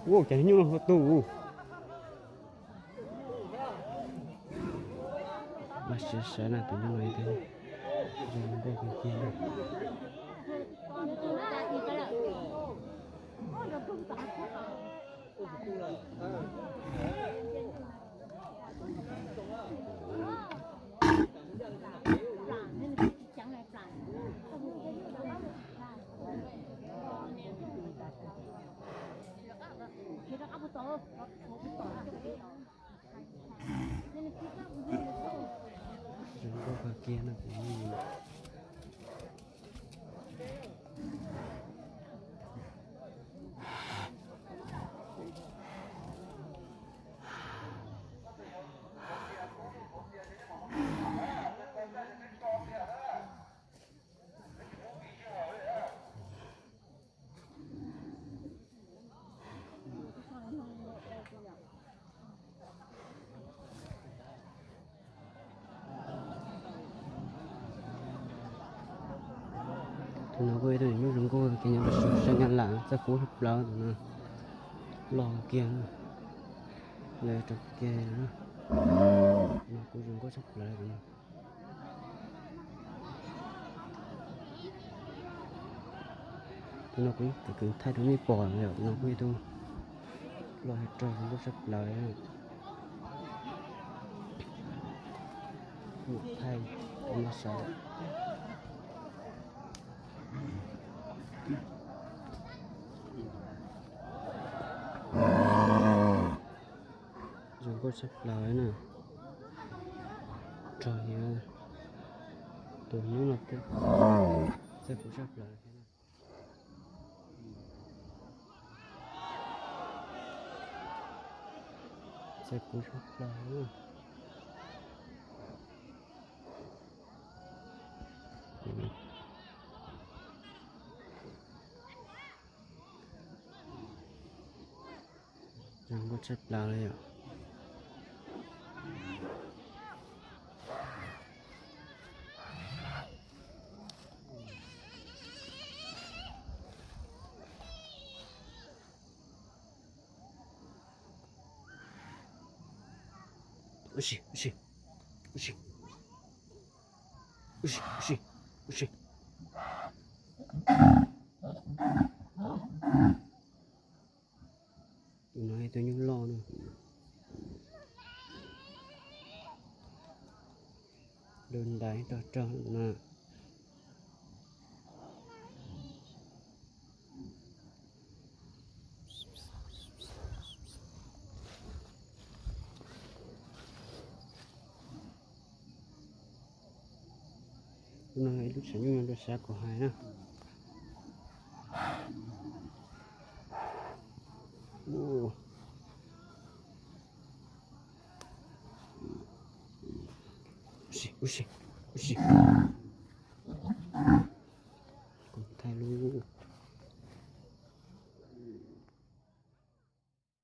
Wow, chả như là tù. Mà sẽ là từ như này thế. Rồi có cái kia này. Rồi có cái kia nó cũng như thì nó quay từ những rừng cô cái nhà sẽ ngăn lại sẽ cố hấp lỡ nó lò kia lấy trọc kia nó cũng rừng có sắp lại rồi thì nó cũng cứ thay đổi mấy bò rồi nó quay tu lò hết trò cũng có sắp lại một thay nó sợ rồi có sắp lại nè trời ơi tụi nó là cái sẽ có sắp lại thế này sẽ có sắp lại nữa rồi có sắp lại rồi Ushi, ushi, ushi, ushi, ushi, ushi. Nói tôi như lo nữa. Đơn đáy cho trơn mà. Nói lúc sáng như là sáng của hai nè. Ushi, ushi, ushi.